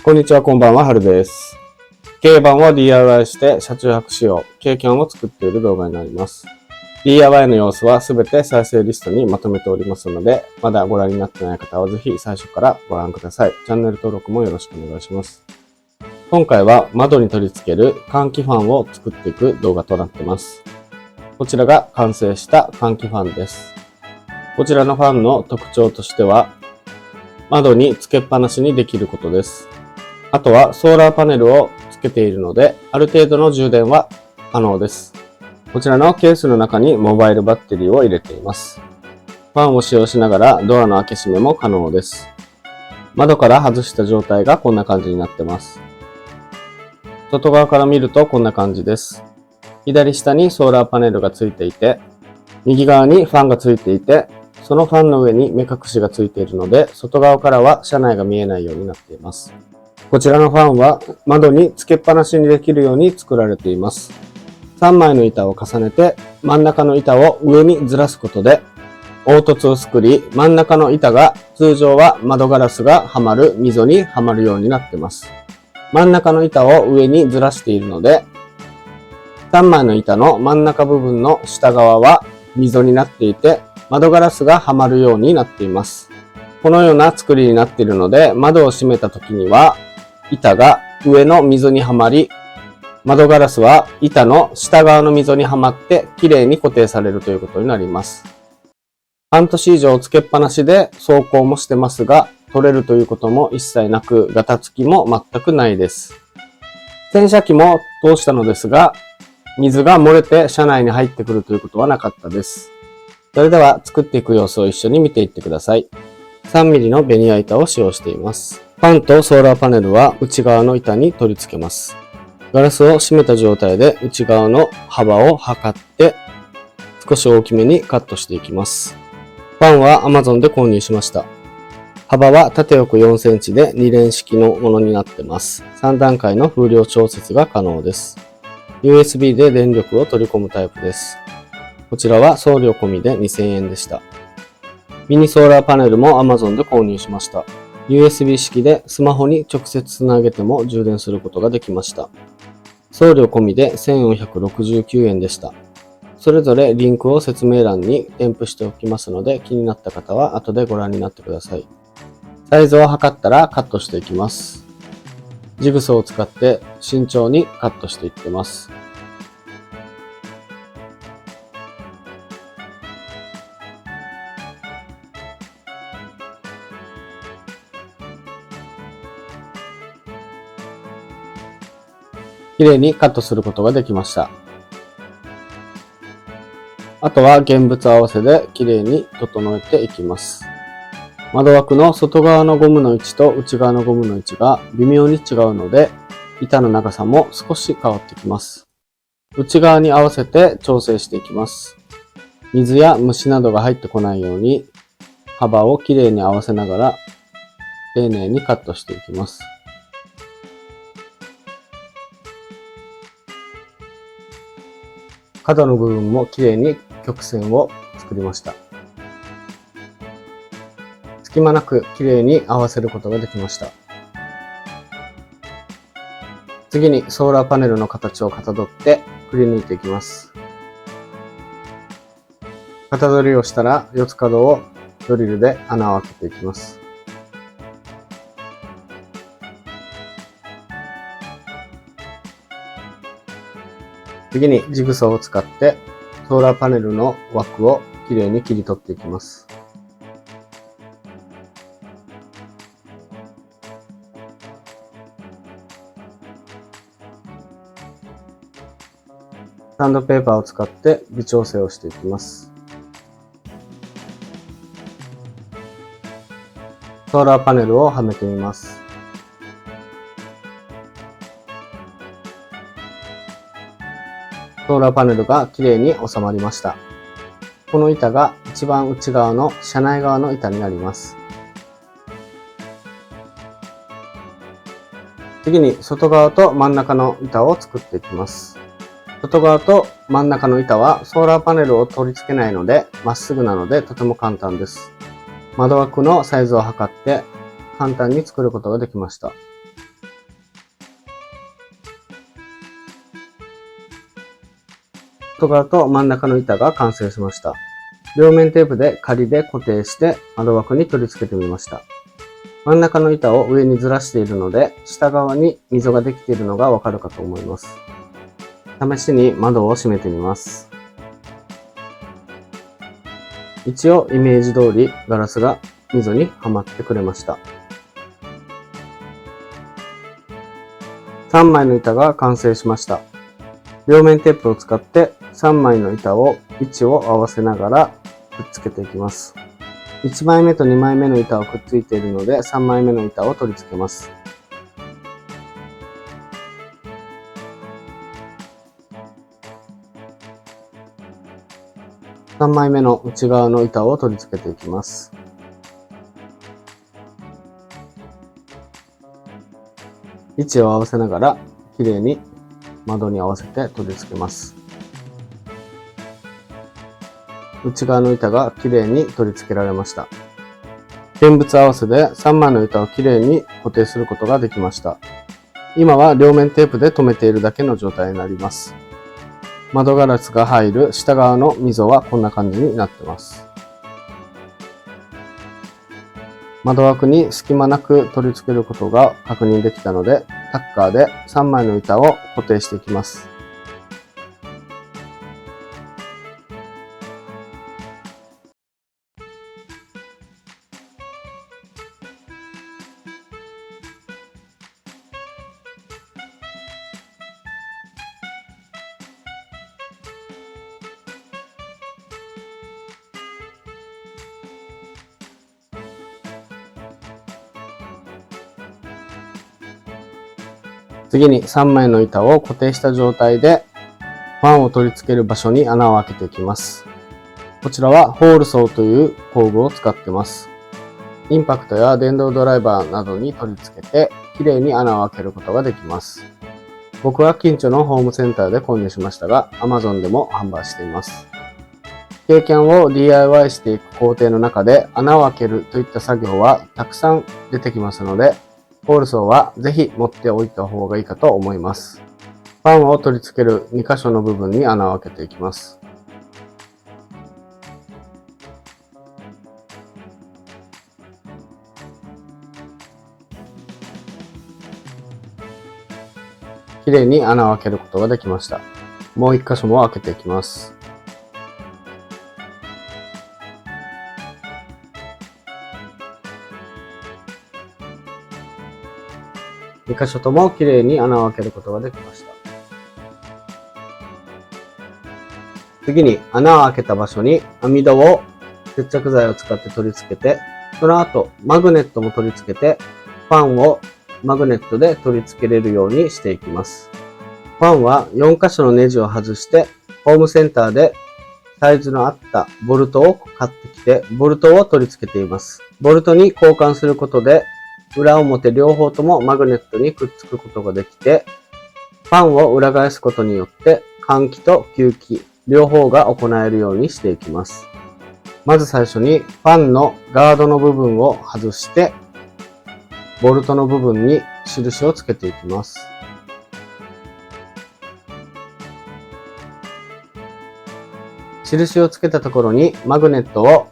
こんにちは、こんばんは、はるです。軽バンを DIY して車中泊仕様、軽キャンを作っている動画になります。DIY の様子はすべて再生リストにまとめておりますので、まだご覧になってない方はぜひ最初からご覧ください。チャンネル登録もよろしくお願いします。今回は窓に取り付ける換気ファンを作っていく動画となっています。こちらが完成した換気ファンです。こちらのファンの特徴としては、窓につけっぱなしにできることです。あとはソーラーパネルをつけているので、ある程度の充電は可能です。こちらのケースの中にモバイルバッテリーを入れています。ファンを使用しながらドアの開け閉めも可能です。窓から外した状態がこんな感じになってます。外側から見るとこんな感じです。左下にソーラーパネルがついていて、右側にファンがついていて、そのファンの上に目隠しがついているので、外側からは車内が見えないようになっています。こちらのファンは窓につけっぱなしにできるように作られています。3枚の板を重ねて真ん中の板を上にずらすことで凹凸を作り、真ん中の板が通常は窓ガラスがはまる溝にはまるようになっています。真ん中の板を上にずらしているので、3枚の板の真ん中部分の下側は溝になっていて、窓ガラスがはまるようになっています。このような作りになっているので、窓を閉めた時には板が上の溝にはまり、窓ガラスは板の下側の溝にはまってきれいに固定されるということになります。半年以上つけっぱなしで走行もしてますが、取れるということも一切なく、ガタつきも全くないです。洗車機も通したのですが、水が漏れて車内に入ってくるということはなかったです。それでは作っていく様子を一緒に見ていってください。3mm のベニヤ板を使用しています。ファンとソーラーパネルは内側の板に取り付けます。ガラスを閉めた状態で内側の幅を測って少し大きめにカットしていきます。ファンは Amazon で購入しました。幅は縦横4センチで2連式のものになってます。3段階の風量調節が可能です。USB で電力を取り込むタイプです。こちらは送料込みで2000円でした。ミニソーラーパネルも Amazon で購入しました。USB 式でスマホに直接つなげても充電することができました。送料込みで1469円でした。それぞれリンクを説明欄に添付しておきますので、気になった方は後でご覧になってください。サイズを測ったらカットしていきます。ジグソーを使って慎重にカットしていってます。綺麗にカットすることができました。あとは現物合わせで綺麗に整えていきます。窓枠の外側のゴムの位置と内側のゴムの位置が微妙に違うので、板の長さも少し変わってきます。内側に合わせて調整していきます。水や虫などが入ってこないように幅を綺麗に合わせながら丁寧にカットしていきます。角の部分も綺麗に曲線を作りました。隙間なく綺麗に合わせることができました。次にソーラーパネルの形をかたどってくり抜いていきます。かたどりをしたら四つ角をドリルで穴を開けていきます。次にジグソーを使ってソーラーパネルの枠をきれいに切り取っていきます。サンドペーパーを使って微調整をしていきます。ソーラーパネルをはめてみます。ソーラーパネルがきれいに収まりました。この板が一番内側の車内側の板になります。次に外側と真ん中の板を作っていきます。外側と真ん中の板はソーラーパネルを取り付けないのでまっすぐなのでとても簡単です。窓枠のサイズを測って簡単に作ることができました。外側と真ん中の板が完成しました。両面テープで仮で固定して窓枠に取り付けてみました。真ん中の板を上にずらしているので、下側に溝ができているのがわかるかと思います。試しに窓を閉めてみます。一応イメージ通りガラスが溝にはまってくれました。3枚の板が完成しました。両面テープを使って3枚の板を位置を合わせながらくっつけていきます。1枚目と2枚目の板をくっついているので3枚目の板を取り付けます。3枚目の内側の板を取り付けていきます。位置を合わせながらきれいに窓に合わせて取り付けます。内側の板がきれいに取り付けられました。現物合わせで3枚の板をきれいに固定することができました。今は両面テープで留めているだけの状態になります。窓ガラスが入る下側の溝はこんな感じになっています。窓枠に隙間なく取り付けることが確認できたので、タッカーで3枚の板を固定していきます。次に3枚の板を固定した状態でファンを取り付ける場所に穴を開けていきます。こちらはホールソーという工具を使っています。インパクトや電動ドライバーなどに取り付けてきれいに穴を開けることができます。僕は近所のホームセンターで購入しましたが Amazon でも販売しています。軽キャンを DIY していく工程の中で穴を開けるといった作業はたくさん出てきますので、ホールソーはぜひ持っておいた方がいいかと思います。ファンを取り付ける2箇所の部分に穴を開けていきます。きれいに穴を開けることができました。もう1箇所も開けていきます。2箇所ともきれいに穴を開けることができました。次に穴を開けた場所に網戸を接着剤を使って取り付けて、その後マグネットも取り付けて、ファンをマグネットで取り付けれるようにしていきます。ファンは4箇所のネジを外して、ホームセンターでサイズの合ったボルトを買ってきて、ボルトを取り付けています。ボルトに交換することで、裏表両方ともマグネットにくっつくことができて、ファンを裏返すことによって換気と吸気両方が行えるようにしていきます。まず最初にファンのガードの部分を外して、ボルトの部分に印をつけていきます。印をつけたところにマグネットを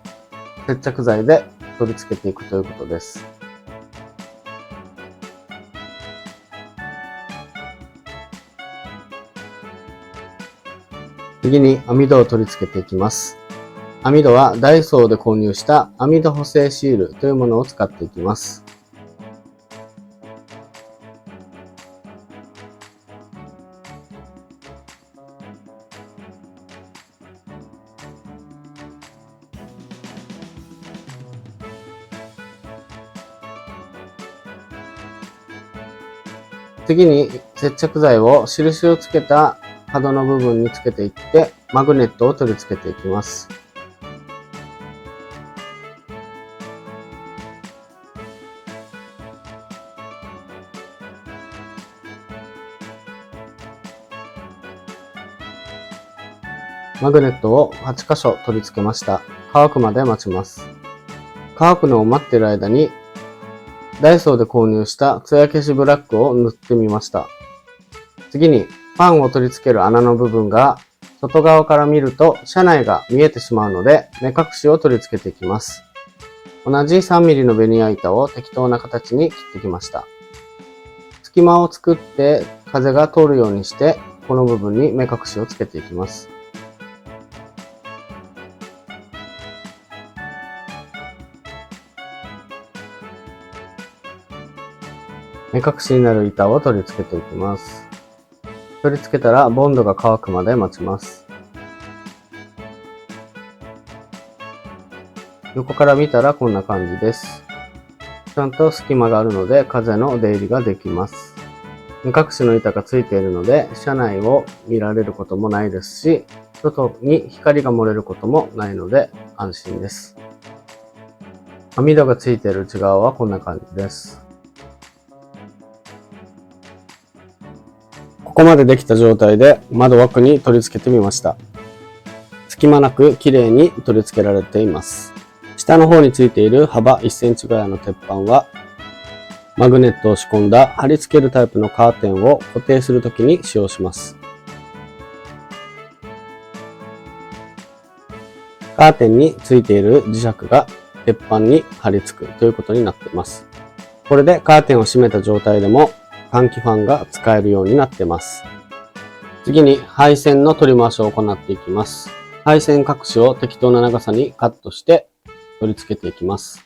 接着剤で取り付けていくということです。次に網戸を取り付けていきます。網戸はダイソーで購入した網戸補正シールというものを使っていきます。次に接着剤を印をつけた角の部分につけていってマグネットを取り付けていきます。マグネットを8箇所取り付けました。乾くまで待ちます。乾くのを待っている間にダイソーで購入した艶消しブラックを塗ってみました。次にファンを取り付ける穴の部分が外側から見ると車内が見えてしまうので目隠しを取り付けていきます。同じ 3mm のベニヤ板を適当な形に切ってきました。隙間を作って風が通るようにしてこの部分に目隠しをつけていきます。目隠しになる板を取り付けていきます。取り付けたらボンドが乾くまで待ちます。横から見たらこんな感じです。ちゃんと隙間があるので風の出入りができます。目隠しの板がついているので車内を見られることもないですし、外に光が漏れることもないので安心です。網戸がついている内側はこんな感じです。ここまでできた状態で窓枠に取り付けてみました。隙間なく綺麗に取り付けられています。下の方についている幅1センチぐらいの鉄板はマグネットを仕込んだ貼り付けるタイプのカーテンを固定するときに使用します。カーテンについている磁石が鉄板に貼り付くということになっています。これでカーテンを閉めた状態でも換気ファンが使えるようになっています。次に配線の取り回しを行っていきます。配線各種を適当な長さにカットして取り付けていきます。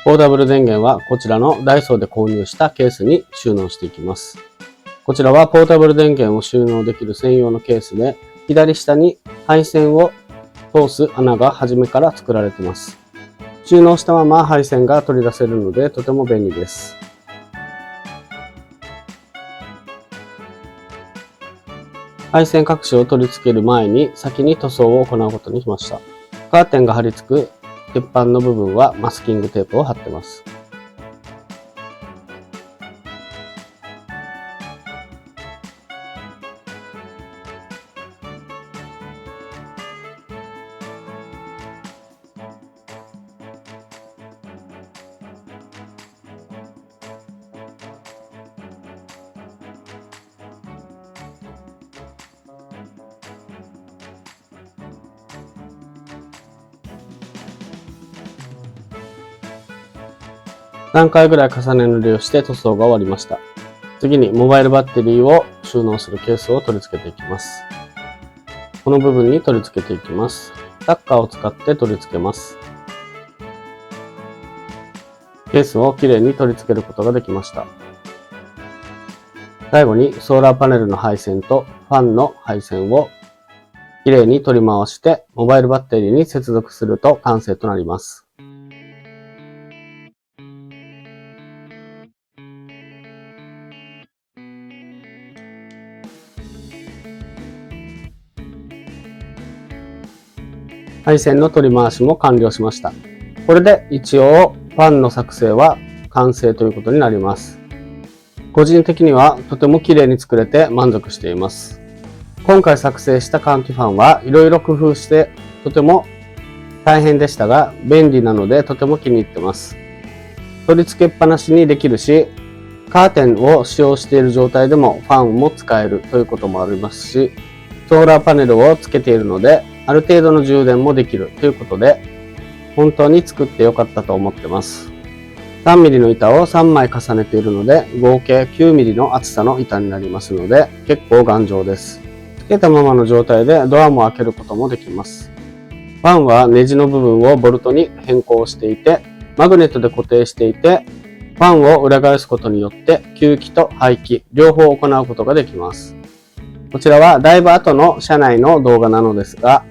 ポータブル電源はこちらのダイソーで購入したケースに収納していきます。こちらはポータブル電源を収納できる専用のケースで、左下に配線を通す穴が初めから作られています。収納したまま配線が取り出せるのでとても便利です。配線各種を取り付ける前に先に塗装を行うことにしました。カーテンが貼り付く鉄板の部分はマスキングテープを貼ってます。3回ぐらい重ね塗りをして塗装が終わりました。次にモバイルバッテリーを収納するケースを取り付けていきます。この部分に取り付けていきます。タッカーを使って取り付けます。ケースをきれいに取り付けることができました。最後にソーラーパネルの配線とファンの配線をきれいに取り回してモバイルバッテリーに接続すると完成となります。配線の取り回しも完了しました。これで一応ファンの作成は完成ということになります。個人的にはとても綺麗に作れて満足しています。今回作成した換気ファンはいろいろ工夫してとても大変でしたが便利なのでとても気に入ってます。取り付けっぱなしにできるし、カーテンを使用している状態でもファンも使えるということもありますし、ソーラーパネルをつけているのである程度の充電もできるということで本当に作ってよかったと思ってます。3mm の板を3枚重ねているので合計 9mm の厚さの板になりますので結構頑丈です。つけたままの状態でドアも開けることもできます。ファンはネジの部分をボルトに変更していてマグネットで固定していてファンを裏返すことによって吸気と排気両方行うことができます。こちらはだいぶ後の車内の動画なのですが、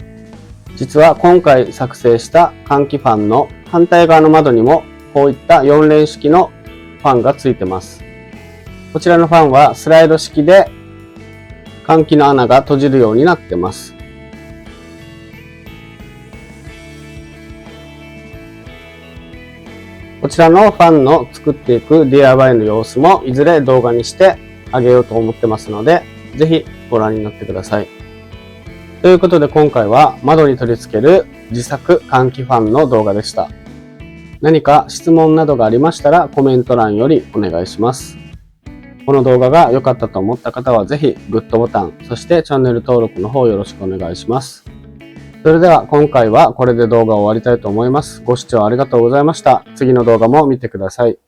実は今回作成した換気ファンの反対側の窓にもこういった4連式のファンがついてます。こちらのファンはスライド式で換気の穴が閉じるようになってます。こちらのファンの作っていく DIY の様子もいずれ動画にしてあげようと思ってますので、ぜひご覧になってください。ということで今回は窓に取り付ける自作換気ファンの動画でした。何か質問などがありましたらコメント欄よりお願いします。この動画が良かったと思った方はぜひグッドボタン、そしてチャンネル登録の方よろしくお願いします。それでは今回はこれで動画を終わりたいと思います。ご視聴ありがとうございました。次の動画も見てください。